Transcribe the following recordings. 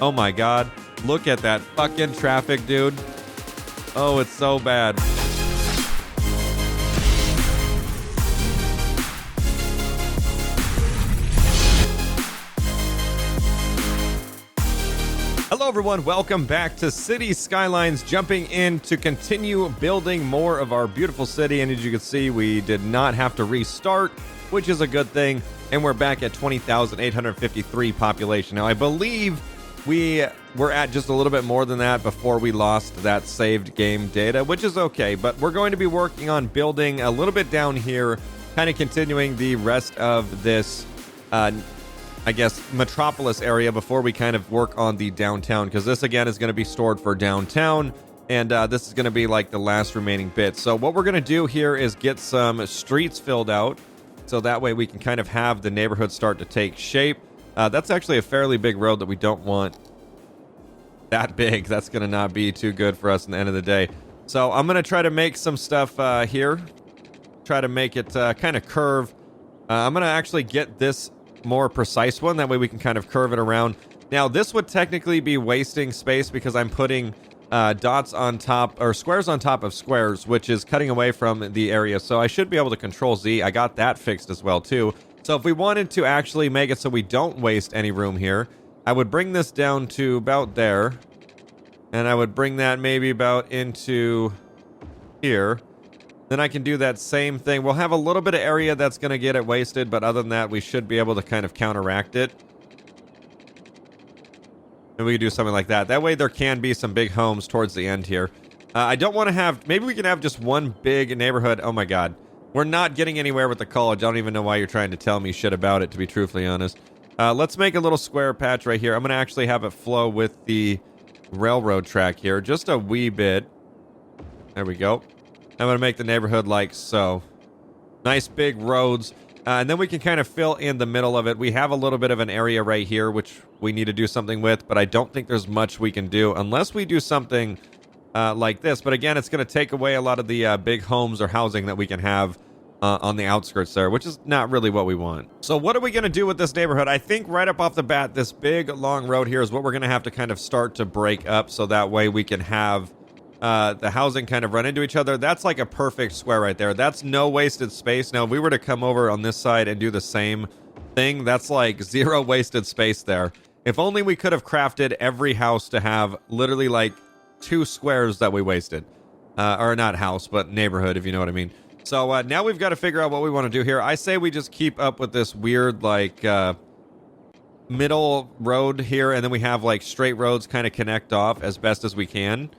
Oh my God. Look at that fucking traffic, dude. Oh, it's so bad. Hello everyone, welcome back to City Skylines, jumping in to continue building more of our beautiful city. And as you can see, we did not have to restart, which is a good thing. And we're back at 20,853 population. Now, I believe we were at just a little bit more than that before we lost that saved game data, which is okay. But we're going to be working on building a little bit down here, kind of continuing the rest of this I guess, metropolis area before we kind of work on the downtown, because this, again, is going to be stored for downtown, and this is going to be like the last remaining bit. So what we're going to do here is get some streets filled out, so that way we can kind of have the neighborhood start to take shape. That's actually a fairly big road that we don't want that big. That's going to not be too good for us in the end of the day. So I'm going to try to make some stuff here, try to make it kind of curve. I'm going to actually get this more precise one, that way we can kind of curve it around. Now this would technically be wasting space because I'm putting dots on top, or squares on top of squares, which is cutting away from the area. So I should be able to control Z. I got that fixed as well too. So if we wanted to actually make it so we don't waste any room here, I would bring this down to about there, and I would bring that maybe about into here. Then I can do that same thing. We'll have a little bit of area that's going to get it wasted, but other than that, we should be able to kind of counteract it. And we can do something like that. That way there can be some big homes towards the end here. I don't want to have... Maybe we can have just one big neighborhood. Oh my God. We're not getting anywhere with the college. I don't even know why you're trying to tell me shit about it, to be truthfully honest. Let's make a little square patch right here. I'm going to actually have it flow with the railroad track here. Just a wee bit. There we go. I'm going to make the neighborhood like so. Nice big roads. And then we can kind of fill in the middle of it. We have a little bit of an area right here, which we need to do something with. But I don't think there's much we can do unless we do something like this. But again, it's going to take away a lot of the big homes or housing that we can have on the outskirts there, which is not really what we want. So what are we going to do with this neighborhood? I think right up off the bat, this big long road here is what we're going to have to kind of start to break up. So that way we can have... the housing kind of run into each other. That's like a perfect square right there. That's no wasted space. Now, if we were to come over on this side and do the same thing, that's like zero wasted space there. If only we could have crafted every house to have literally like 2 squares that we wasted. Or not house, but neighborhood, if you know what I mean. So now we've got to figure out what we want to do here. I say we just keep up with this weird like middle road here, and then we have like straight roads kind of connect off as best as we can.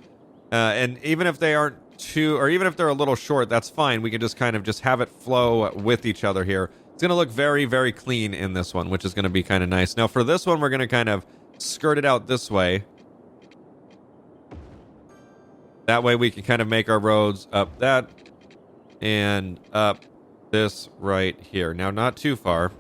And even if they aren't too, or even if they're a little short, that's fine. We can just kind of just have it flow with each other here. It's going to look very, very clean in this one, which is going to be kind of nice. Now for this one, we're going to kind of skirt it out this way. That way we can kind of make our roads up that and up this right here. Now, not too far.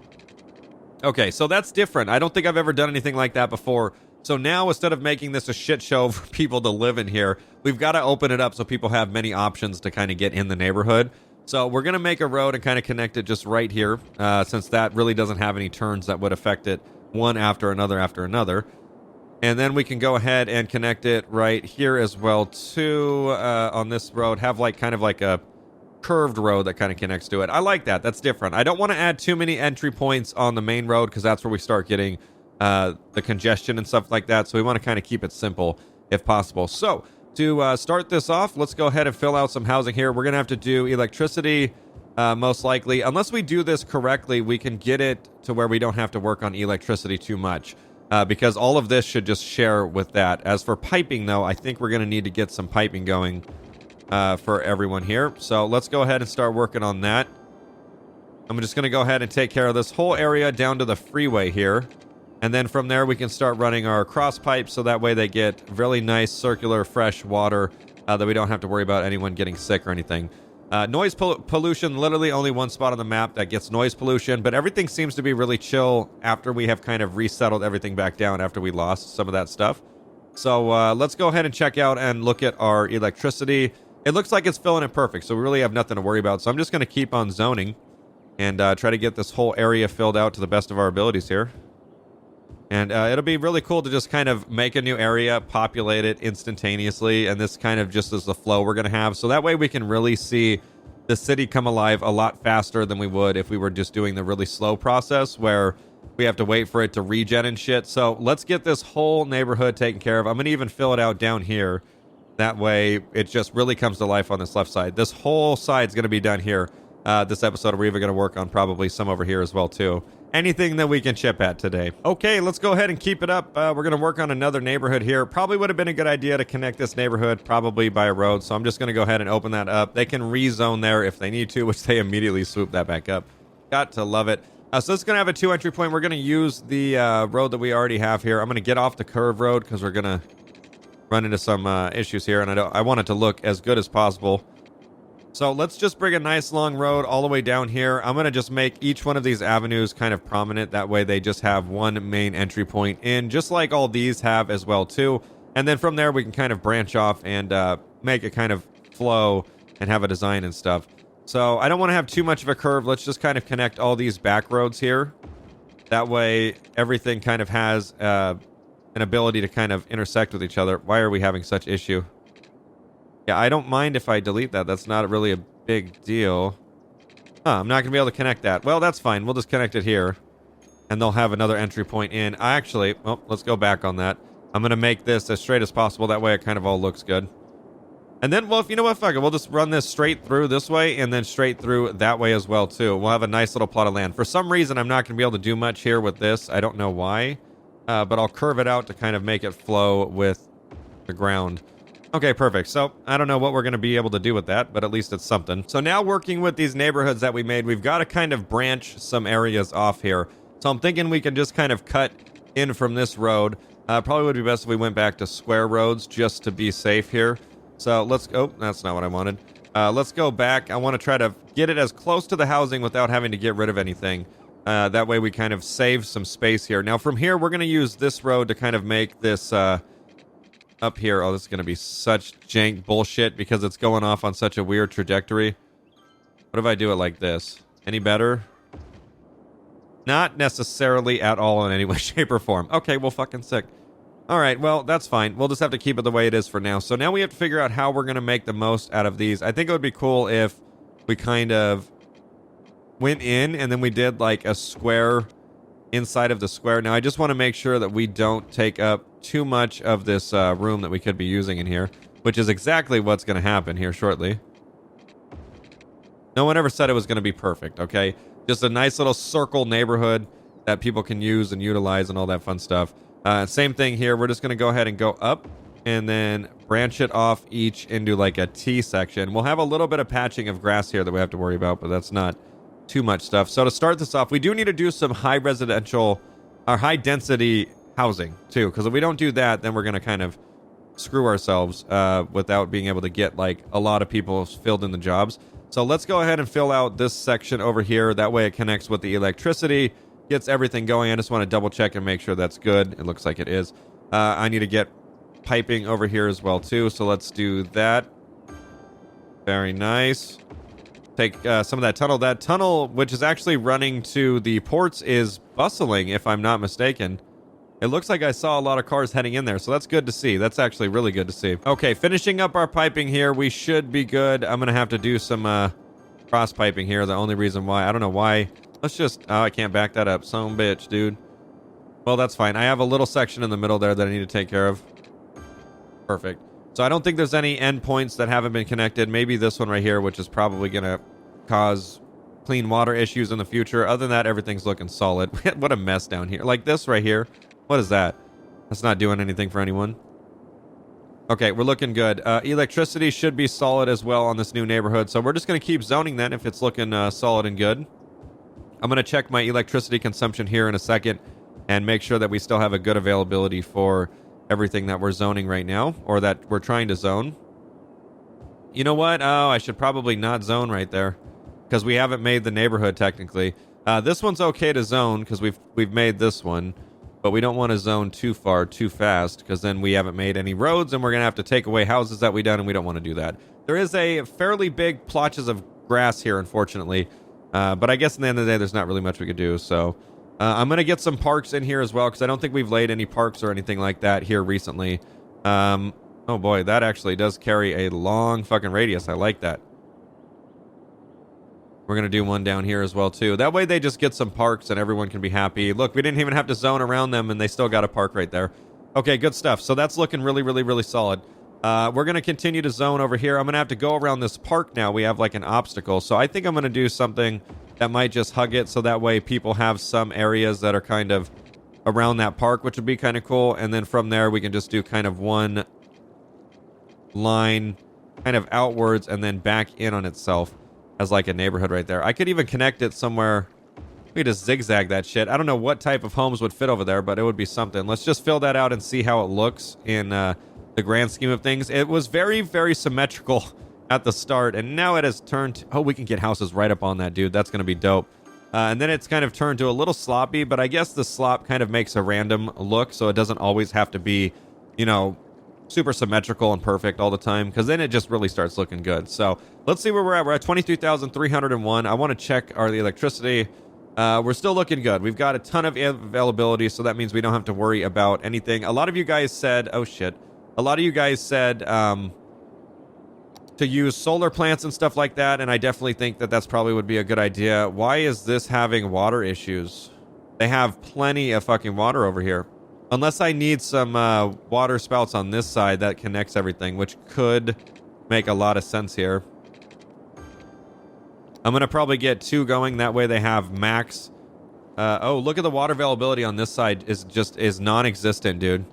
Okay, so that's different. I don't think I've ever done anything like that before. So now, instead of making this a shit show for people to live in here, we've got to open it up so people have many options to kind of get in the neighborhood. So we're going to make a road and kind of connect it just right here, since that really doesn't have any turns that would affect it one after another after another. And then we can go ahead and connect it right here as well, too, on this road. Have like kind of like a curved road that kind of connects to it. I like that. That's different. I don't want to add too many entry points on the main road, because that's where we start getting... the congestion and stuff like that. So we want to kind of keep it simple if possible. So to start this off, let's go ahead and fill out some housing here. We're going to have to do electricity, most likely. Unless we do this correctly, we can get it to where we don't have to work on electricity too much, because all of this should just share with that. As for piping, though, I think we're going to need to get some piping going for everyone here. So let's go ahead and start working on that. I'm just going to go ahead and take care of this whole area down to the freeway here. And then from there, we can start running our cross pipes, so that way they get really nice, circular, fresh water that we don't have to worry about anyone getting sick or anything. Noise pollution, literally only one spot on the map that gets noise pollution, but everything seems to be really chill after we have kind of resettled everything back down after we lost some of that stuff. So let's go ahead and check out and look at our electricity. It looks like it's filling it perfect, so we really have nothing to worry about. So I'm just going to keep on zoning and try to get this whole area filled out to the best of our abilities here. And it'll be really cool to just kind of make a new area, populate it instantaneously, and this kind of just is the flow we're going to have. So that way we can really see the city come alive a lot faster than we would if we were just doing the really slow process where we have to wait for it to regen and shit. So let's get this whole neighborhood taken care of. I'm going to even fill it out down here. That way it just really comes to life on this left side. This whole side's going to be done here. This episode, we're even going to work on probably some over here as well, too. Anything that we can chip at today. Okay, let's go ahead and keep it up. We're going to work on another neighborhood here. Probably would have been a good idea to connect this neighborhood probably by a road. So I'm just going to go ahead and open that up. They can rezone there if they need to, which they immediately swoop that back up. Got to love it. So it's going to have a 2 entry point. We're going to use the road that we already have here. I'm going to get off the curve road because we're going to run into some issues here. And I want it to look as good as possible. So let's just bring a nice long road all the way down here. I'm going to just make each one of these avenues kind of prominent. That way they just have one main entry point in, just like all these have as well too. And then from there we can kind of branch off and make it kind of flow and have a design and stuff. So I don't want to have too much of a curve. Let's just kind of connect all these back roads here. That way everything kind of has an ability to kind of intersect with each other. Why are we having such issue? Yeah, I don't mind if I delete that. That's not really a big deal. I'm not going to be able to connect that. Well, that's fine. We'll just connect it here. And they'll have another entry point in. Let's go back on that. I'm going to make this as straight as possible. That way it kind of all looks good. And then, well, if you know what, fuck it. We'll just run this straight through this way and then straight through that way as well, too. We'll have a nice little plot of land. For some reason, I'm not going to be able to do much here with this. I don't know why. But I'll curve it out to kind of make it flow with the ground. Okay, perfect. So I don't know what we're going to be able to do with that, but at least it's something. So now working with these neighborhoods that we made, we've got to kind of branch some areas off here. So I'm thinking we can just kind of cut in from this road. Probably would be best if we went back to square roads just to be safe here. So let's go. Oh, that's not what I wanted. Let's go back. I want to try to get it as close to the housing without having to get rid of anything. That way we kind of save some space here. Now from here, we're going to use this road to kind of make this... up here. Oh, this is going to be such jank bullshit because it's going off on such a weird trajectory. What if I do it like this? Any better? Not necessarily at all in any way, shape, or form. Okay, well, fucking sick. All right, well, that's fine. We'll just have to keep it the way it is for now. So now we have to figure out how we're going to make the most out of these. I think it would be cool if we kind of went in and then we did like a square inside of the square. Now, I just want to make sure that we don't take up too much of this room that we could be using in here, which is exactly what's going to happen here shortly. No one ever said it was going to be perfect, okay? Just a nice little circle neighborhood that people can use and utilize and all that fun stuff. Same thing here. We're just going to go ahead and go up and then branch it off each into like a T section. We'll have a little bit of patching of grass here that we have to worry about, but that's not too much stuff. So to start this off, we do need to do some high residential or high density housing too, because if we don't do that, then we're going to kind of screw ourselves without being able to get like a lot of people filled in the jobs. So let's go ahead and fill out this section over here. That way it connects with the electricity, gets everything going. I just want to double check and make sure that's good. It looks like it is. I need to get piping over here as well too. So let's do that. Very nice. Take some of that tunnel. That tunnel, which is actually running to the ports, is bustling, if I'm not mistaken. It looks like I saw a lot of cars heading in there, so that's good to see. That's actually really good to see. Okay, finishing up our piping here. We should be good. I'm going to have to do some cross piping here. The only reason why, I don't know why. Let's just, oh, I can't back that up. Son of a bitch, dude. Well, that's fine. I have a little section in the middle there that I need to take care of. Perfect. So I don't think there's any endpoints that haven't been connected. Maybe this one right here, which is probably going to cause clean water issues in the future. Other than that, everything's looking solid. What a mess down here. Like this right here. What is that? That's not doing anything for anyone. Okay, we're looking good. Electricity should be solid as well on this new neighborhood. So we're just going to keep zoning that if it's looking solid and good. I'm going to check my electricity consumption here in a second and make sure that we still have a good availability for everything that we're zoning right now, or that we're trying to zone. You know what? Oh, I should probably not zone right there because we haven't made the neighborhood technically. This one's okay to zone because we've made this one, but we don't want to zone too far too fast because then we haven't made any roads and we're going to have to take away houses that we done, and we don't want to do that. There is a fairly big plotches of grass here, unfortunately, but I guess in the end of the day, there's not really much we could do. So I'm going to get some parks in here as well, because I don't think we've laid any parks or anything like that here recently. Oh boy, that actually does carry a long fucking radius. I like that. We're going to do one down here as well, too. That way they just get some parks and everyone can be happy. Look, we didn't even have to zone around them, and they still got a park right there. Okay, good stuff. So that's looking really, really, really solid. We're going to continue to zone over here. I'm going to have to go around this park now. We have like an obstacle. So I think I'm going to do something that might just hug it, so that way people have some areas that are kind of around that park, which would be kind of cool. And then from there, we can just do kind of one line kind of outwards and then back in on itself as like a neighborhood right there. I could even connect it somewhere. We could just zigzag that shit. I don't know what type of homes would fit over there, but it would be something. Let's just fill that out and see how it looks in the grand scheme of things. It was very, very symmetrical at the start, and now it has turned... Oh, we can get houses right up on that, dude. That's going to be dope. And then it's kind of turned to a little sloppy, but I guess the slop kind of makes a random look, so it doesn't always have to be, you know, super symmetrical and perfect all the time, because then it just really starts looking good. So let's see where we're at. We're at 23,301. I want to check the electricity. We're still looking good. We've got a ton of availability, so that means we don't have to worry about anything. A lot of you guys said... Oh, shit. A lot of you guys said to use solar plants and stuff like that, and I definitely think that that's probably would be a good idea. Why is this having water issues? They have plenty of fucking water over here. Unless I need some water spouts on this side that connects everything, which could make a lot of sense here. I'm going to probably get 2 going. That way they have max. Oh, look at the water availability on this side is non-existent, dude.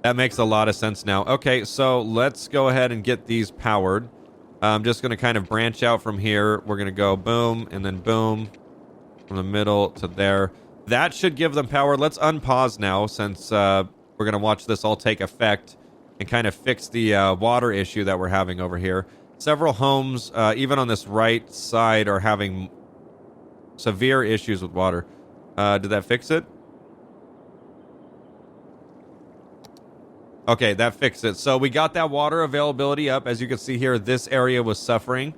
That makes a lot of sense now. Okay, so let's go ahead and get these powered. I'm just going to kind of branch out from here. We're going to go boom and then boom from the middle to there. That should give them power. Let's unpause now, since we're going to watch this all take effect and kind of fix the water issue that we're having over here. Several homes, even on this right side, are having severe issues with water. Did that fix it? Okay, that fixed it. So we got that water availability up. As you can see here, this area was suffering.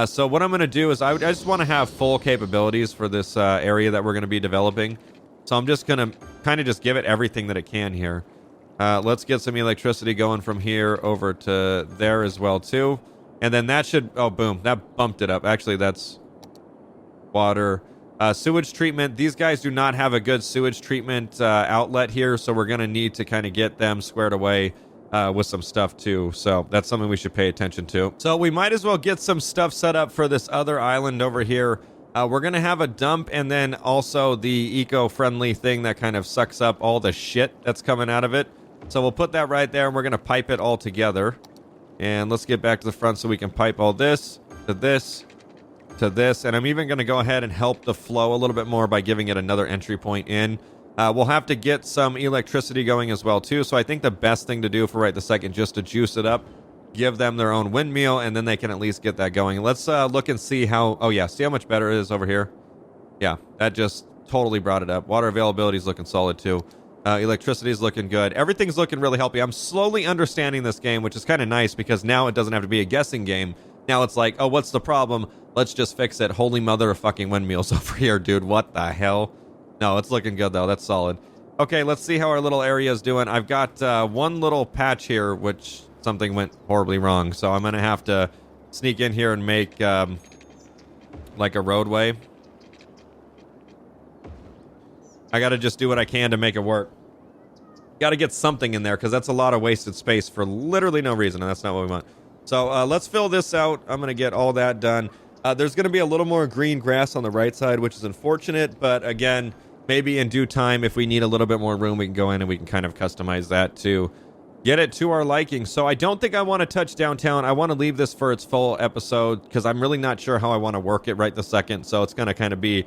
So what I'm going to do is I just want to have full capabilities for this area that we're going to be developing. So I'm just going to kind of just give it everything that it can here. Let's get some electricity going from here over to there as well, too. And then that should... Oh, boom. That bumped it up. Actually, that's water. Sewage treatment. These guys do not have a good sewage treatment outlet here, so we're going to need to kind of get them squared away with some stuff too. So that's something we should pay attention to. So we might as well get some stuff set up for this other island over here. We're going to have a dump, and then also the eco-friendly thing that kind of sucks up all the shit that's coming out of it. So we'll put that right there, and we're going to pipe it all together. And let's get back to the front so we can pipe all this to this to this, and I'm even going to go ahead and help the flow a little bit more by giving it another entry point in. We'll have to get some electricity going as well too, so I think the best thing to do for right this second, just to juice it up, give them their own windmill, and then they can at least get that going. Let's look and see how... Oh yeah, see how much better it is over here? Yeah, that just totally brought it up. Water availability is looking solid too. Electricity is looking good. Everything's looking really healthy. I'm slowly understanding this game, which is kind of nice, because now it doesn't have to be a guessing game. Now it's like, oh, what's the problem? Let's just fix it. Holy mother of fucking windmills over here, dude. What the hell? No, it's looking good, though. That's solid. Okay, let's see how our little area is doing. I've got one little patch here, which something went horribly wrong. So I'm going to have to sneak in here and make like a roadway. I got to just do what I can to make it work. Got to get something in there, because that's a lot of wasted space for literally no reason, and that's not what we want. So let's fill this out. I'm going to get all that done. There's going to be a little more green grass on the right side, which is unfortunate. But again, maybe in due time, if we need a little bit more room, we can go in and we can kind of customize that to get it to our liking. So I don't think I want to touch downtown. I want to leave this for its full episode, because I'm really not sure how I want to work it right this second. So it's going to kind of be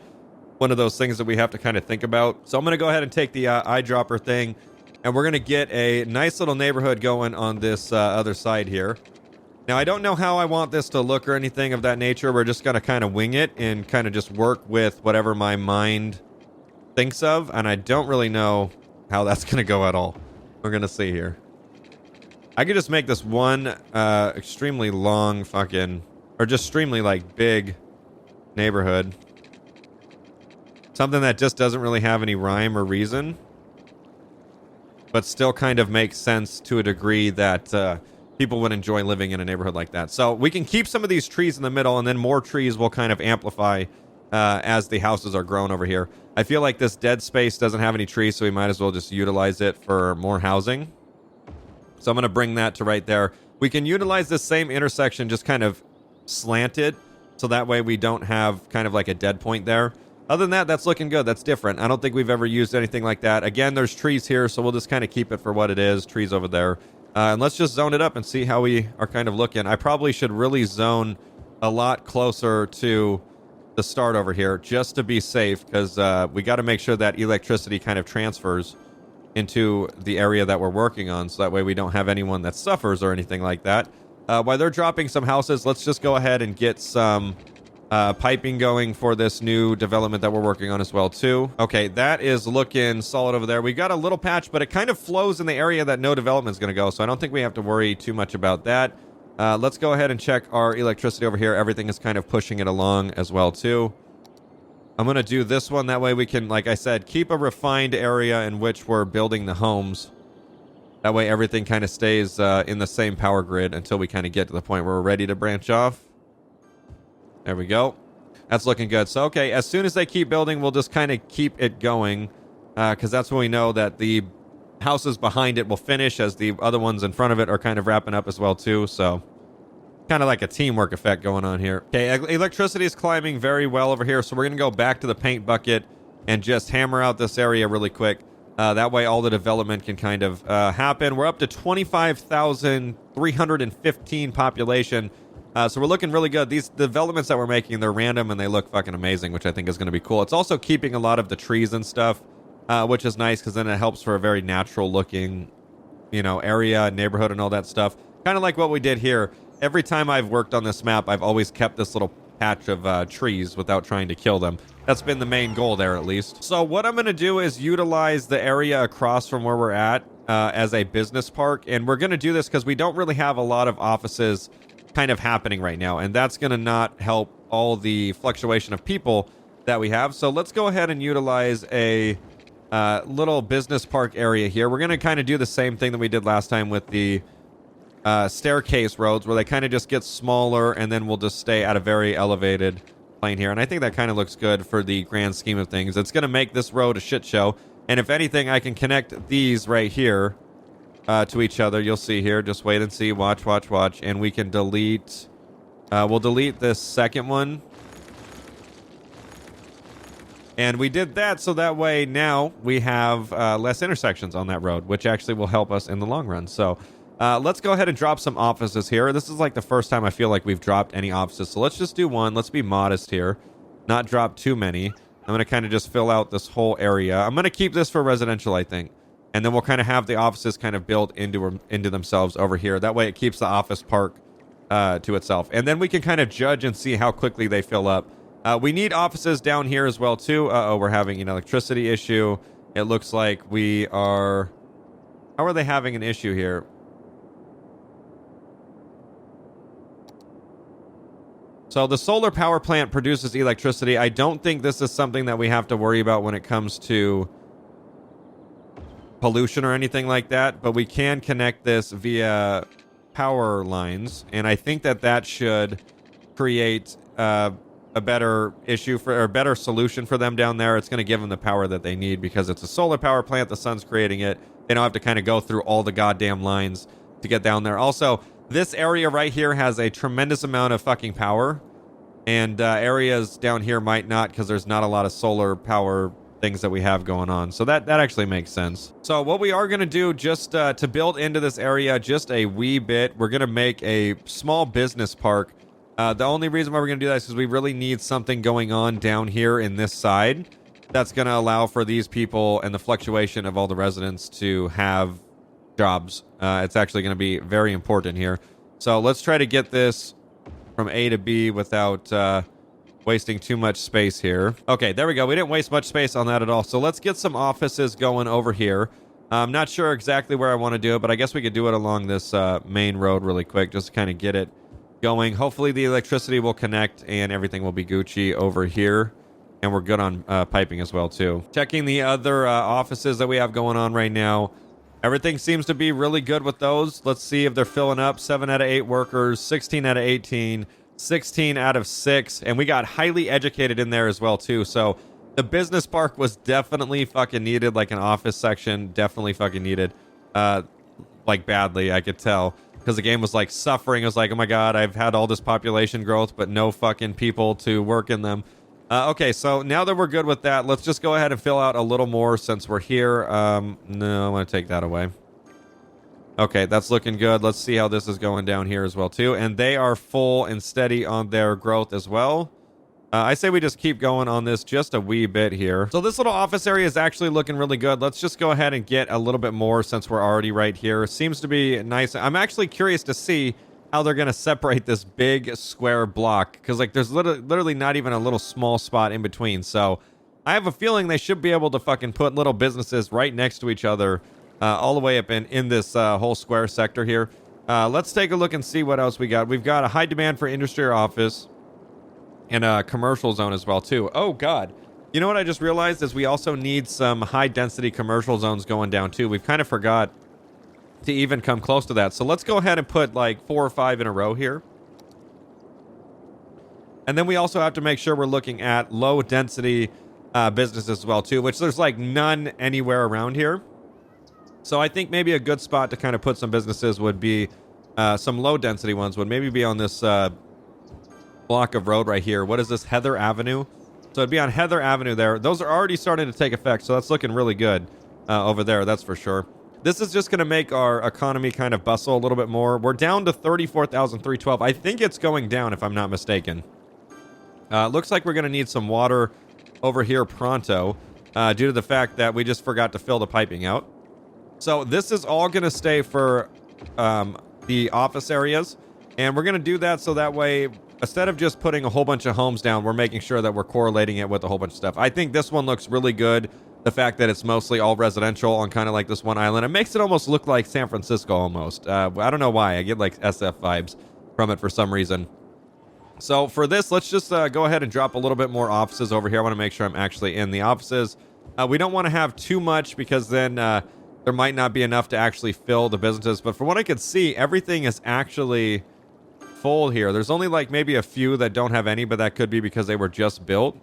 one of those things that we have to kind of think about. So I'm going to go ahead and take the eyedropper thing, and we're going to get a nice little neighborhood going on this other side here. Now, I don't know how I want this to look or anything of that nature. We're just going to kind of wing it and kind of just work with whatever my mind thinks of. And I don't really know how that's going to go at all. We're going to see here. I could just make this one extremely long fucking... Or just extremely, like, big neighborhood. Something that just doesn't really have any rhyme or reason, but still kind of makes sense to a degree that people would enjoy living in a neighborhood like that. So we can keep some of these trees in the middle, and then more trees will kind of amplify as the houses are grown over here. I feel like this dead space doesn't have any trees, so we might as well just utilize it for more housing. So I'm going to bring that to right there. We can utilize this same intersection just kind of slanted, so that way we don't have kind of like a dead point there. Other than that, that's looking good. That's different. I don't think we've ever used anything like that. Again, there's trees here, so we'll just kind of keep it for what it is. Trees over there. And let's just zone it up and see how we are kind of looking. I probably should really zone a lot closer to the start over here just to be safe, because we got to make sure that electricity kind of transfers into the area that we're working on, so that way we don't have anyone that suffers or anything like that. While they're dropping some houses, let's just go ahead and get some piping going for this new development that we're working on as well too. Okay, that is looking solid over there. We got a little patch, but it kind of flows in the area that no development is going to go, so I don't think we have to worry too much about that. Let's go ahead and check our electricity over here. Everything is kind of pushing it along as well too. I'm going to do this one. That way we can, like I said, keep a refined area in which we're building the homes. That way everything kind of stays in the same power grid until we kind of get to the point where we're ready to branch off. There we go. That's looking good. So, okay, as soon as they keep building, we'll just kind of keep it going, because that's when we know that the houses behind it will finish, as the other ones in front of it are kind of wrapping up as well too. So kind of like a teamwork effect going on here. Okay, electricity is climbing very well over here, so we're going to go back to the paint bucket and just hammer out this area really quick. That way all the development can kind of happen. We're up to 25,315 population. So we're looking really good. These developments that we're making, they're random and they look fucking amazing, which I think is going to be cool. It's also keeping a lot of the trees and stuff, which is nice, because then it helps for a very natural looking, area, neighborhood and all that stuff. Kind of like what we did here. Every time I've worked on this map, I've always kept this little patch of trees without trying to kill them. That's been the main goal there, at least. So what I'm going to do is utilize the area across from where we're at as a business park. And we're going to do this because we don't really have a lot of offices kind of happening right now, and that's going to not help all the fluctuation of people that we have. So let's go ahead and utilize a little business park area here. We're going to kind of do the same thing that we did last time with the staircase roads, where they kind of just get smaller, and then we'll just stay at a very elevated plane here. And I think that kind of looks good for the grand scheme of things. It's going to make this road a shit show, and if anything, I can connect these right here to each other. You'll see here. Just wait and see. Watch, watch, watch. And we can delete. We'll delete this second one. And we did that so that way now we have less intersections on that road, which actually will help us in the long run. So let's go ahead and drop some offices here. This is like the first time I feel like we've dropped any offices. So let's just do one. Let's be modest here. Not drop too many. I'm going to kind of just fill out this whole area. I'm going to keep this for residential, I think. And then we'll kind of have the offices kind of built into themselves over here. That way it keeps the office park to itself. And then we can kind of judge and see how quickly they fill up. We need offices down here as well, too. Uh-oh, we're having an electricity issue. It looks like we are... How are they having an issue here? So the solar power plant produces electricity. I don't think this is something that we have to worry about when it comes to pollution or anything like that, but we can connect this via power lines, and I think that that should create a better issue for, or a better solution for them down there. It's going to give them the power that they need because it's a solar power plant. The sun's creating it. They don't have to kind of go through all the goddamn lines to get down there. Also, this area right here has a tremendous amount of fucking power, and areas down here might not, because there's not a lot of solar power things that we have going on. So that actually makes sense. So what we are going to do, just to build into this area just a wee bit, we're going to make a small business park. The only reason why we're going to do that is because we really need something going on down here in this side that's going to allow for these people and the fluctuation of all the residents to have jobs. It's actually going to be very important here. So let's try to get this from A to B without wasting too much space here. Okay, there we go. We didn't waste much space on that at all. So let's get some offices going over here. I'm not sure exactly where I want to do it, but I guess we could do it along this main road really quick, just to kind of get it going. Hopefully the electricity will connect and everything will be Gucci over here. And we're good on piping as well, too. Checking the other offices that we have going on right now. Everything seems to be really good with those. Let's see if they're filling up. 7 out of 8 workers, 16 out of 18, 16 out of 6. And we got highly educated in there as well, too. So the business park was definitely fucking needed. Like an office section, definitely fucking needed. Like badly, I could tell. Because the game was like suffering. It was like, oh my god, I've had all this population growth, but no fucking people to work in them. Okay, so now that we're good with that, let's just go ahead and fill out a little more since we're here. No, I want to take that away. Okay, that's looking good. Let's see how this is going down here as well, too. And they are full and steady on their growth as well. I say we just keep going on this just a wee bit here. So this little office area is actually looking really good. Let's just go ahead and get a little bit more since we're already right here. Seems to be nice. I'm actually curious to see how they're going to separate this big square block. Because like there's literally not even a little small spot in between. So I have a feeling they should be able to fucking put little businesses right next to each other. All the way up in this whole square sector here. Let's take a look and see what else we got. We've got a high demand for industry or office. And a commercial zone as well, too. Oh, God. You know what I just realized is we also need some high-density commercial zones going down, too. We've kind of forgot to even come close to that. So let's go ahead and put, like, 4 or 5 in a row here. And then we also have to make sure we're looking at low-density businesses as well, too, which there's, like, none anywhere around here. So I think maybe a good spot to kind of put some businesses would be some low-density ones would maybe be on this block of road right here. What is this? Heather Avenue. So it'd be on Heather Avenue there. Those are already starting to take effect, so that's looking really good over there, that's for sure. This is just going to make our economy kind of bustle a little bit more. We're down to 34,312. I think it's going down if I'm not mistaken. Looks like we're going to need some water over here pronto due to the fact that we just forgot to fill the piping out. So this is all going to stay for the office areas, and we're going to do that so that way instead of just putting a whole bunch of homes down, we're making sure that we're correlating it with a whole bunch of stuff. I think this one looks really good. The fact that it's mostly all residential on kind of like this one island. It makes it almost look like San Francisco almost. I don't know why. I get like SF vibes from it for some reason. So for this, let's just go ahead and drop a little bit more offices over here. I want to make sure I'm actually in the offices. We don't want to have too much because then there might not be enough to actually fill the businesses. But from what I could see, everything is actually full here. There's only like maybe a few that don't have any, but that could be because they were just built.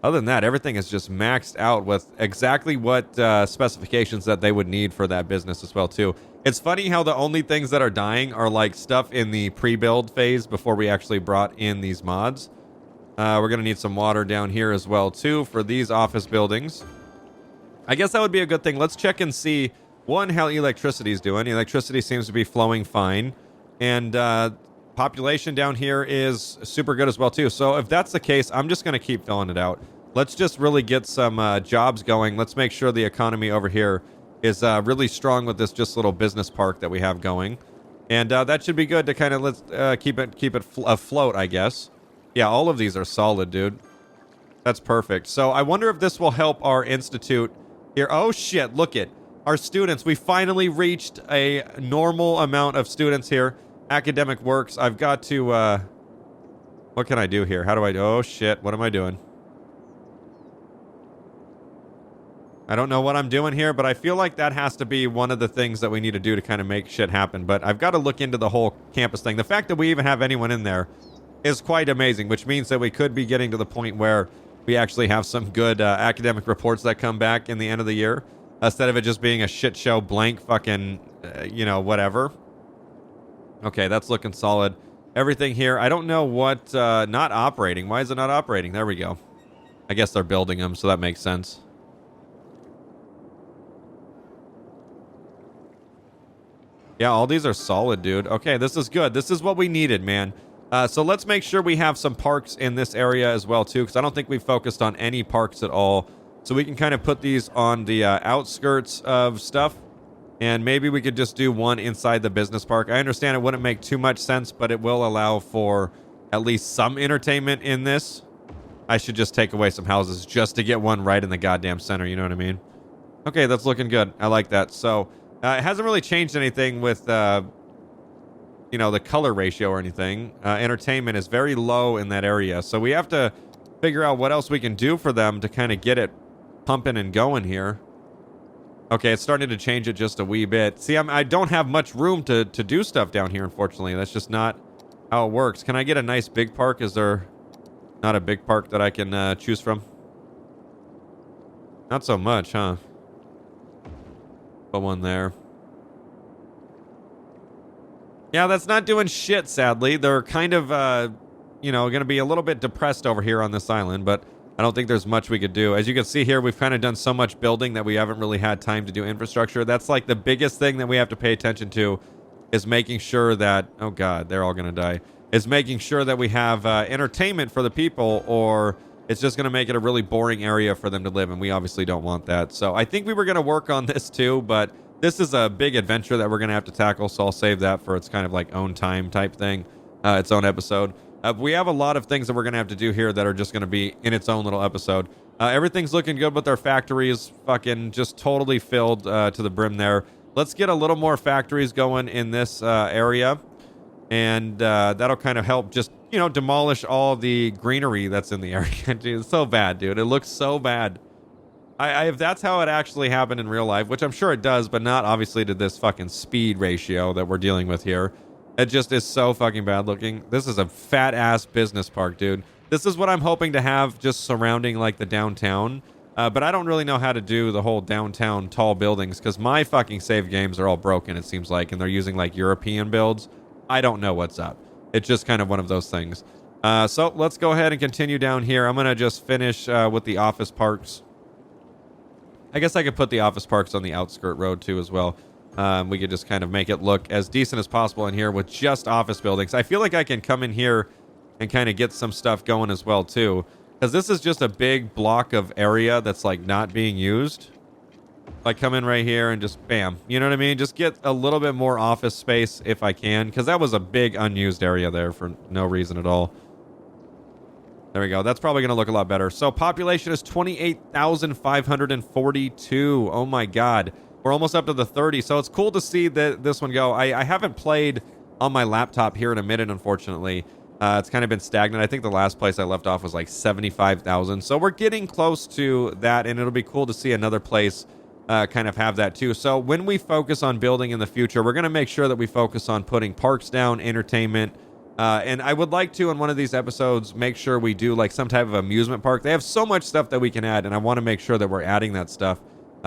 Other than that, everything is just maxed out with exactly what specifications that they would need for that business as well, too. It's funny how the only things that are dying are like stuff in the pre-build phase before we actually brought in these mods. We're going to need some water down here as well, too, for these office buildings. I guess that would be a good thing. Let's check and see, one, how electricity is doing. Electricity seems to be flowing fine. And population down here is super good as well, too. So if that's the case, I'm just going to keep filling it out. Let's just really get some jobs going. Let's make sure the economy over here is really strong with this just little business park that we have going. And that should be good to kind of let's keep it afloat, I guess. Yeah, all of these are solid, dude. That's perfect. So I wonder if this will help our institute here. Oh, shit. Look it. Our students. We finally reached a normal amount of students here. Academic works. I've got to... what can I do here? How do I... Oh, shit. What am I doing? I don't know what I'm doing here, but I feel like that has to be one of the things that we need to do to kind of make shit happen. But I've got to look into the whole campus thing. The fact that we even have anyone in there is quite amazing, which means that we could be getting to the point where we actually have some good academic reports that come back in the end of the year, instead of it just being a shit show blank fucking, whatever. Okay, that's looking solid. Everything here, I don't know what, not operating. Why is it not operating? There we go. I guess they're building them, so that makes sense. Yeah, all these are solid, dude. Okay, this is good. This is what we needed, man. So let's make sure we have some parks in this area as well, too, because I don't think we've focused on any parks at all. So we can kind of put these on the outskirts of stuff, and maybe we could just do one inside the business park. I understand it wouldn't make too much sense, but it will allow for at least some entertainment in this. I should just take away some houses just to get one right in the goddamn center, you know what I mean? Okay, that's looking good. I like that. So... it hasn't really changed anything with, the color ratio or anything. Entertainment is very low in that area. So we have to figure out what else we can do for them to kind of get it pumping and going here. Okay, it's starting to change it just a wee bit. See, I don't have much room to do stuff down here, unfortunately. That's just not how it works. Can I get a nice big park? Is there not a big park that I can choose from? Not so much, huh? Put one there. Yeah, that's not doing shit, sadly. They're kind of, going to be a little bit depressed over here on this island, but I don't think there's much we could do. As you can see here, we've kind of done so much building that we haven't really had time to do infrastructure. That's like the biggest thing that we have to pay attention to is making sure that, oh God, they're all going to die, is making sure that we have entertainment for the people, or it's just going to make it a really boring area for them to live, and we obviously don't want that. So I think we were going to work on this too, but this is a big adventure that we're going to have to tackle, so I'll save that for its kind of like own time type thing, its own episode. We have a lot of things that we're going to have to do here that are just going to be in its own little episode. Everything's looking good with our factories, fucking just totally filled to the brim there. Let's get a little more factories going in this area, and that'll kind of help just, demolish all the greenery that's in the area. Dude, it's so bad, dude. It looks so bad. If that's how it actually happened in real life, which I'm sure it does, but not obviously to this fucking speed ratio that we're dealing with here. It just is so fucking bad looking. This is a fat ass business park, dude. This is what I'm hoping to have just surrounding like the downtown. But I don't really know how to do the whole downtown tall buildings because my fucking save games are all broken, it seems like, and they're using like European builds. I don't know what's up. It's just kind of one of those things. So let's go ahead and continue down here. I'm going to just finish with the office parks. I guess I could put the office parks on the outskirt road too as well. We could just kind of make it look as decent as possible in here with just office buildings. I feel like I can come in here and kind of get some stuff going as well too, because this is just a big block of area that's like not being used. Like come in right here and just bam, you know what I mean? Just get a little bit more office space if I can, because that was a big unused area there for no reason at all. There we go. That's probably going to look a lot better. So population is 28,542. Oh my God. We're almost up to the 30. So it's cool to see this one go. I haven't played on my laptop here in a minute, unfortunately. It's kind of been stagnant. I think the last place I left off was like 75,000. So we're getting close to that, and it'll be cool to see another place kind of have that too. So when we focus on building in the future, we're going to make sure that we focus on putting parks down, entertainment, and I would like to, in one of these episodes, make sure we do like some type of amusement park. They have so much stuff that we can add, and I want to make sure that we're adding that stuff.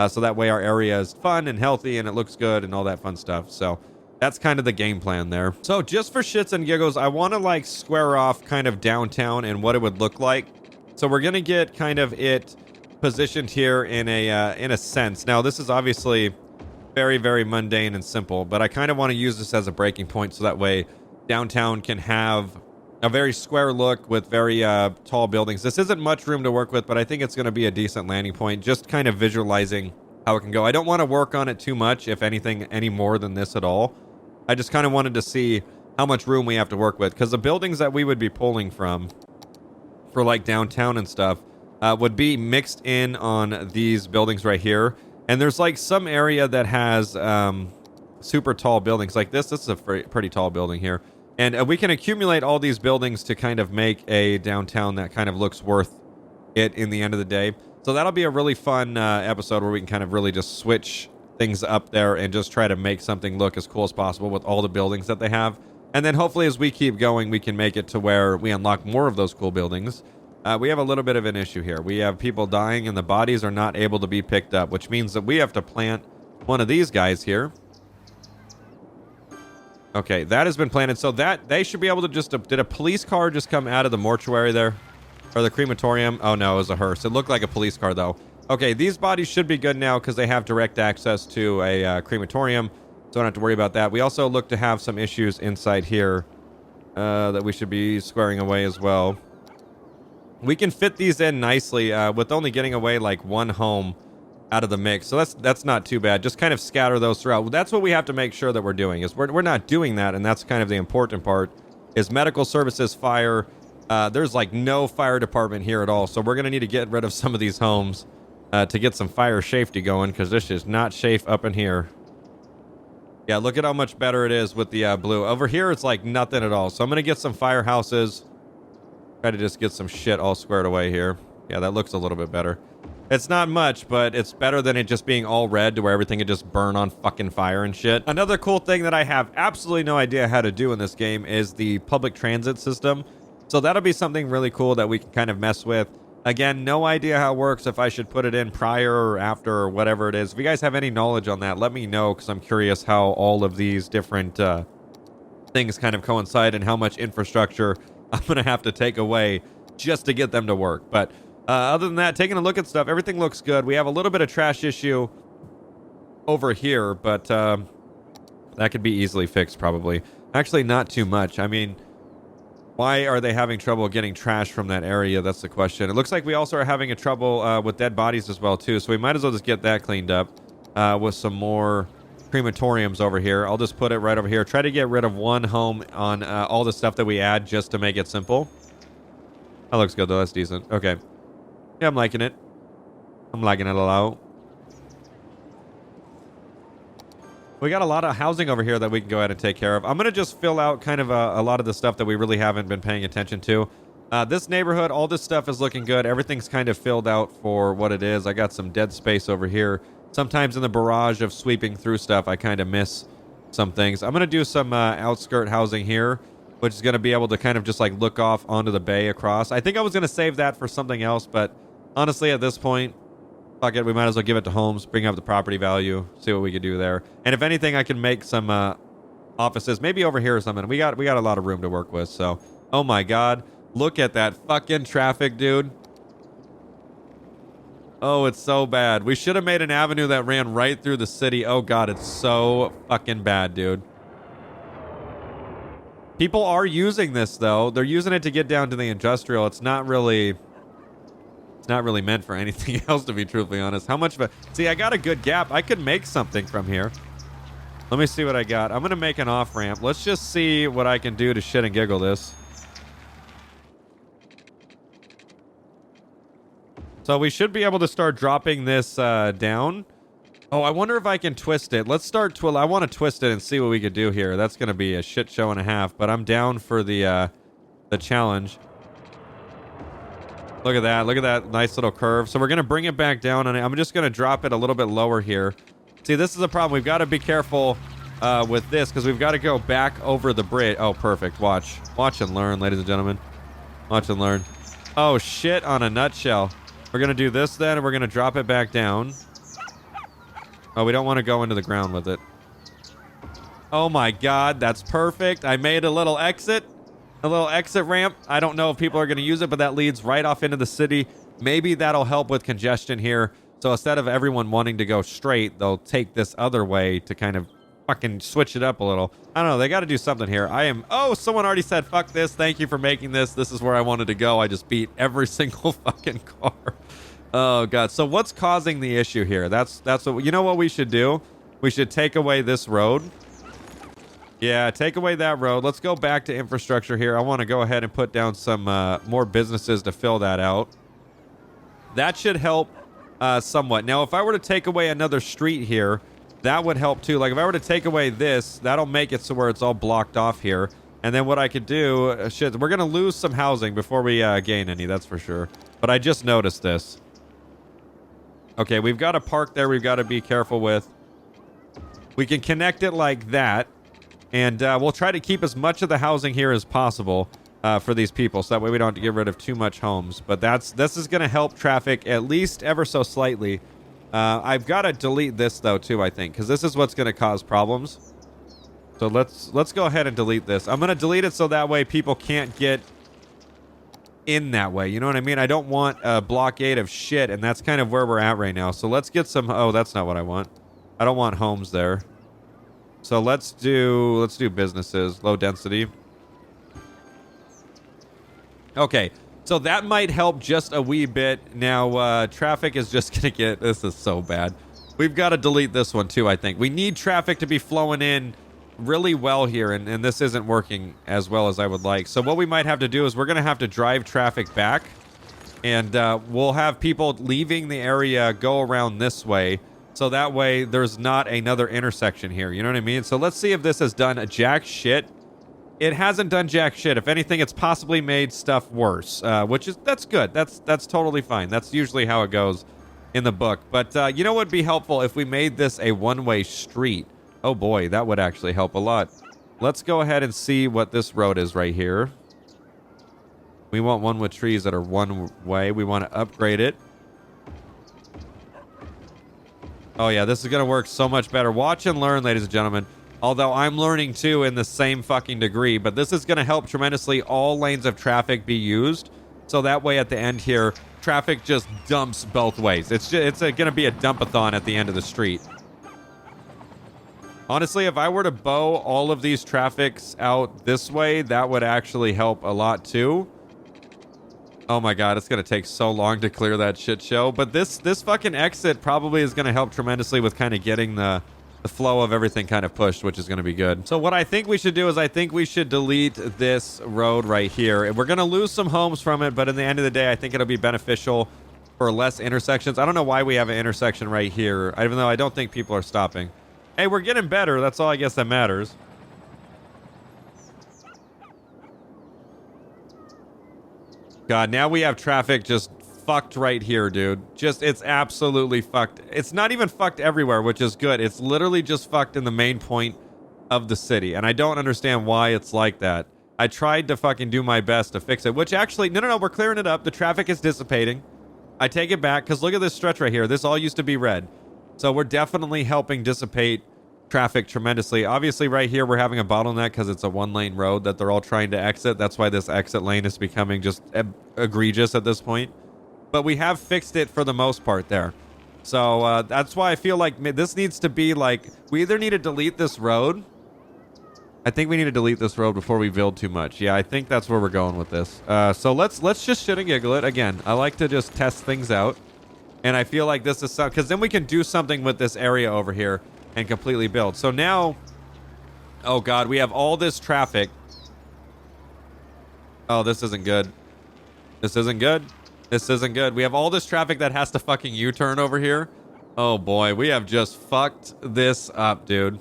So that way our area is fun and healthy and it looks good and all that fun stuff. So that's kind of the game plan there. So just for shits and giggles, I want to like square off kind of downtown and what it would look like. So we're going to get kind of it positioned here in a sense. Now this is obviously very, very mundane and simple, but I kind of want to use this as a breaking point so that way downtown can have a very square look with very tall buildings. This isn't much room to work with, but I think it's going to be a decent landing point, just kind of visualizing how it can go. I don't want to work on it too much, if anything, any more than this at all. I just kind of wanted to see how much room we have to work with, because the buildings that we would be pulling from for like downtown and stuff would be mixed in on these buildings right here. And there's like some area that has super tall buildings like this. This is a pretty tall building here. And we can accumulate all these buildings to kind of make a downtown that kind of looks worth it in the end of the day. So that'll be a really fun episode where we can kind of really just switch things up there and just try to make something look as cool as possible with all the buildings that they have. And then hopefully as we keep going, we can make it to where we unlock more of those cool buildings. We have a little bit of an issue here. We have people dying and the bodies are not able to be picked up, which means that we have to plant one of these guys here. Okay, that has been planted. So that they should be able to just... did a police car just come out of the mortuary there? Or the crematorium? Oh no, it was a hearse. It looked like a police car though. Okay, these bodies should be good now because they have direct access to a crematorium. So don't have to worry about that. We also look to have some issues inside here that we should be squaring away as well. We can fit these in nicely with only getting away like one home out of the mix. So that's not too bad. Just kind of scatter those throughout. That's what we have to make sure that we're doing, is we're not doing that, and that's kind of the important part, is medical services, fire. There's like no fire department here at all, so we're going to need to get rid of some of these homes to get some fire safety going, because this is not safe up in here. Yeah, look at how much better it is with the blue. Over here, it's like nothing at all. So I'm going to get some firehouses. Try to just get some shit all squared away here. Yeah, that looks a little bit better. It's not much, but it's better than it just being all red to where everything could just burn on fucking fire and shit. Another cool thing that I have absolutely no idea how to do in this game is the public transit system. So that'll be something really cool that we can kind of mess with. Again, no idea how it works, if I should put it in prior or after or whatever it is. If you guys have any knowledge on that, let me know, because I'm curious how all of these different things kind of coincide and how much infrastructure I'm going to have to take away just to get them to work. But other than that, taking a look at stuff, everything looks good. We have a little bit of trash issue over here, but that could be easily fixed probably. Actually, not too much. I mean, why are they having trouble getting trash from that area? That's the question. It looks like we also are having a trouble with dead bodies as well, too. So we might as well just get that cleaned up with some more crematoriums over here. I'll just put it right over here. Try to get rid of one home on all the stuff that we add just to make it simple. That looks good, though. That's decent. Okay. Yeah, I'm liking it. I'm liking it a lot. We got a lot of housing over here that we can go ahead and take care of. I'm going to just fill out kind of a lot of the stuff that we really haven't been paying attention to. This neighborhood, all this stuff is looking good. Everything's kind of filled out for what it is. I got some dead space over here. Sometimes in the barrage of sweeping through stuff, I kind of miss some things. I'm going to do some outskirt housing here, which is going to be able to kind of just like look off onto the bay across. I think I was going to save that for something else, but honestly, at this point, fuck it, we might as well give it to Holmes, bring up the property value, see what we can do there. And if anything, I can make some offices, maybe over here or something. We got a lot of room to work with, so. Oh my god, look at that fucking traffic, dude. Oh, it's so bad. We should have made an avenue that ran right through the city. Oh god, it's so fucking bad, dude. People are using this, though. They're using it to get down to the industrial. It's not really meant for anything else, to be truthfully honest. How much of a... See, I got a good gap. I could make something from here. Let me see what I got. I'm going to make an off-ramp. Let's just see what I can do to shit and giggle this. So we should be able to start dropping this down. Oh, I wonder if I can twist it. Let's start... I want to twist it and see what we could do here. That's going to be a shit show and a half, but I'm down for the challenge. Look at that. Look at that nice little curve. So we're going to bring it back down, and I'm just going to drop it a little bit lower here. See, this is a problem. We've got to be careful with this, because we've got to go back over the bridge. Oh, perfect. Watch. Watch and learn, ladies and gentlemen. Watch and learn. Oh, shit on a nutshell. We're going to do this then, and we're going to drop it back down. Oh, we don't want to go into the ground with it. Oh, my God. That's perfect. I made a little exit. A little exit ramp. I don't know if people are going to use it, but that leads right off into the city. Maybe that'll help with congestion here. So instead of everyone wanting to go straight, they'll take this other way to kind of fucking switch it up a little. I don't know. They got to do something here. Oh, someone already said, fuck this. Thank you for making this. This is where I wanted to go. I just beat every single fucking car. Oh, God. So what's causing the issue here? That's what, you know what we should do? We should take away this road. Yeah, take away that road. Let's go back to infrastructure here. I want to go ahead and put down some more businesses to fill that out. That should help somewhat. Now, if I were to take away another street here, that would help too. Like if I were to take away this, that'll make it so where it's all blocked off here. And then what I could do, shit, we're going to lose some housing before we gain any, that's for sure. But I just noticed this. Okay, we've got a park there we've got to be careful with. We can connect it like that. And we'll try to keep as much of the housing here as possible for these people, so that way we don't have to get rid of too much homes. But this is going to help traffic at least ever so slightly. I've got to delete this, though, too, I think, because this is what's going to cause problems. So let's go ahead and delete this. I'm going to delete it so that way people can't get in that way. You know what I mean? I don't want a blockade of shit, and that's kind of where we're at right now. So let's get some... Oh, that's not what I want. I don't want homes there. So let's do businesses, low density. Okay, so that might help just a wee bit. Now, traffic is just going to get... This is so bad. We've got to delete this one too, I think. We need traffic to be flowing in really well here, and this isn't working as well as I would like. So what we might have to do is we're going to have to drive traffic back, and we'll have people leaving the area go around this way. So that way, there's not another intersection here. You know what I mean? So let's see if this has done a jack shit. it hasn't done jack shit. If anything, it's possibly made stuff worse, that's good. That's totally fine. That's usually how it goes in the book. But you know what would be helpful if we made this a one-way street? Oh boy, that would actually help a lot. Let's go ahead and see what this road is right here. We want one with trees that are one way. We want to upgrade it. Oh yeah, this is going to work so much better. Watch and learn, ladies and gentlemen. Although I'm learning too in the same fucking degree. But this is going to help tremendously all lanes of traffic be used. So that way at the end here, traffic just dumps both ways. It's going to be a dump-a-thon at the end of the street. Honestly, if I were to bow all of these traffics out this way, that would actually help a lot too. Oh my god, it's going to take so long to clear that shit show. But this fucking exit probably is going to help tremendously with kind of getting the flow of everything kind of pushed, which is going to be good. So what I think we should do is I think we should delete this road right here. We're going to lose some homes from it, but in the end of the day, I think it'll be beneficial for less intersections. I don't know why we have an intersection right here, even though I don't think people are stopping. Hey, we're getting better. That's all I guess that matters. God, now we have traffic just fucked right here, dude. It's absolutely fucked. It's not even fucked everywhere, which is good. It's literally just fucked in the main point of the city. And I don't understand why it's like that. I tried to fucking do my best to fix it, which actually, no, we're clearing it up. The traffic is dissipating. I take it back, because look at this stretch right here. This all used to be red. So we're definitely helping dissipate traffic tremendously. Obviously, right here, we're having a bottleneck because it's a one-lane road that they're all trying to exit. That's why this exit lane is becoming just egregious at this point. But we have fixed it for the most part there. So that's why I feel like this needs to be like, we either need to delete this road. I think we need to delete this road before we build too much. Yeah, I think that's where we're going with this. So let's just shit and giggle it. Again, I like to just test things out. And I feel like this is some, because then we can do something with this area over here and completely build. So now, oh god, we have all this traffic. Oh, this isn't good. This isn't good. This isn't good. We have all this traffic that has to fucking U-turn over here. Oh boy, we have just fucked this up, dude.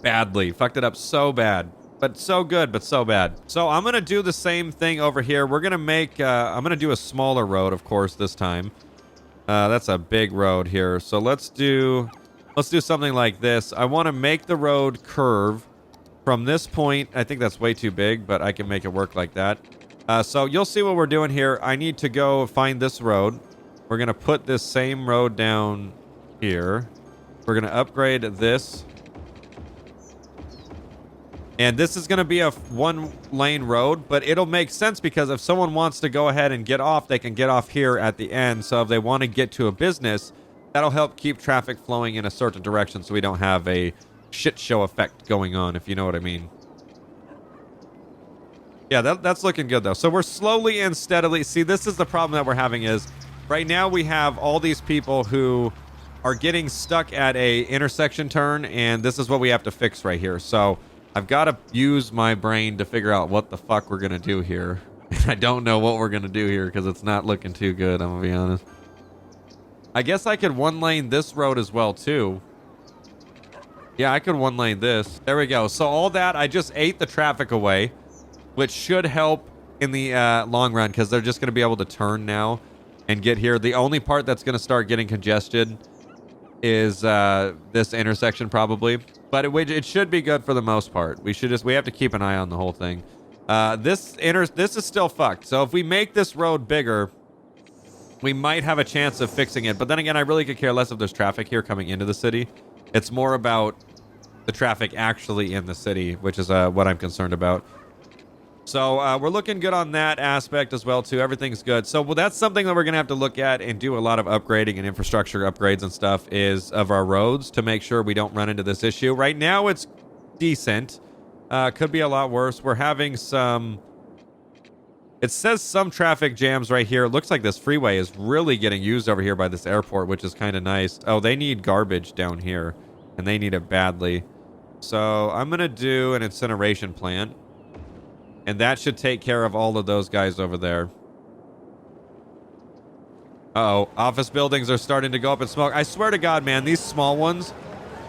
Badly. Fucked it up so bad. But so good, but so bad. So I'm going to do the same thing over here. We're going to make, I'm going to do a smaller road, of course, this time. That's a big road here. So let's do something like this. I want to make the road curve from this point. I think that's way too big, but I can make it work like that. So you'll see what we're doing here. I need to go find this road. We're going to put this same road down here. We're going to upgrade this. And this is going to be a one-lane road, but it'll make sense because if someone wants to go ahead and get off, they can get off here at the end. So if they want to get to a business, that'll help keep traffic flowing in a certain direction so we don't have a shit show effect going on, if you know what I mean. Yeah, that's looking good, though. So we're slowly and steadily... See, this is the problem that we're having is right now we have all these people who are getting stuck at a intersection turn, and this is what we have to fix right here. So I've got to use my brain to figure out what the fuck we're going to do here. I don't know what we're going to do here because it's not looking too good, I'm going to be honest. I guess I could one-lane this road as well, too. Yeah, I could one-lane this. There we go. So all that, I just ate the traffic away, which should help in the long run because they're just going to be able to turn now and get here. The only part that's going to start getting congested is this intersection probably. But it should be good for the most part. We have to keep an eye on the whole thing. This is still fucked. So if we make this road bigger, we might have a chance of fixing it. But then again, I really could care less if there's traffic here coming into the city. It's more about the traffic actually in the city, which is what I'm concerned about. So we're looking good on that aspect as well, too. Everything's good. So that's something that we're going to have to look at and do a lot of upgrading and infrastructure upgrades and stuff is of our roads to make sure we don't run into this issue. Right now, it's decent. Could be a lot worse. We're having some... It says some traffic jams right here. It looks like this freeway is really getting used over here by this airport, which is kind of nice. Oh, they need garbage down here, and they need it badly. So I'm going to do an incineration plant. And that should take care of all of those guys over there. Uh-oh. Office buildings are starting to go up in smoke. I swear to God, man, these small ones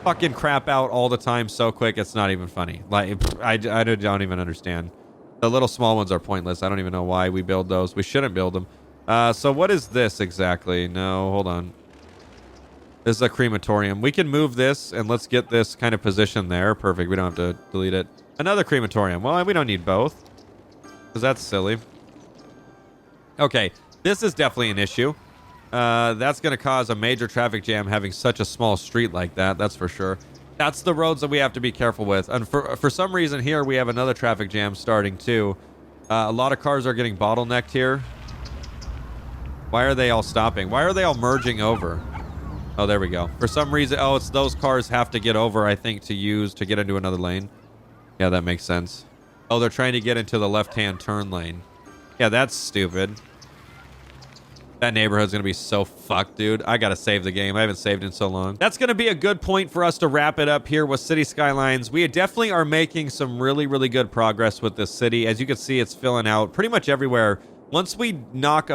fucking crap out all the time so quick, it's not even funny. Like, I don't even understand. The little small ones are pointless. I don't even know why we build those. We shouldn't build them. So what is this exactly? No, hold on. This is a crematorium. We can move this, and let's get this kind of position there. Perfect. We don't have to delete it. Another crematorium. Well, we don't need both, because that's silly. Okay, this is definitely an issue. That's going to cause a major traffic jam having such a small street like that. That's for sure. That's the roads that we have to be careful with. And for some reason here, we have another traffic jam starting too. A lot of cars are getting bottlenecked here. Why are they all stopping? Why are they all merging over? Oh, there we go. For some reason, oh, it's those cars have to get over, I think, to get into another lane. Yeah, that makes sense. Oh, they're trying to get into the left-hand turn lane. Yeah, that's stupid. That neighborhood's going to be so fucked, dude. I got to save the game. I haven't saved in so long. That's going to be a good point for us to wrap it up here with City Skylines. We definitely are making some really, really good progress with this city. As you can see, it's filling out pretty much everywhere. Once we knock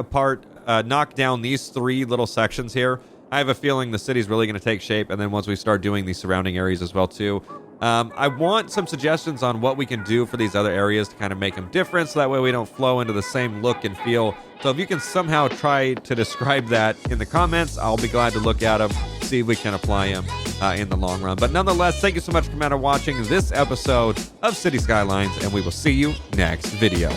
down these 3 little sections here, I have a feeling the city's really going to take shape. And then once we start doing these surrounding areas as well, too. I want some suggestions on what we can do for these other areas to kind of make them different, so that way we don't flow into the same look and feel. So if you can somehow try to describe that in the comments, I'll be glad to look at them, see if we can apply them in the long run. But nonetheless, thank you so much for watching this episode of City Skylines, and we will see you next video.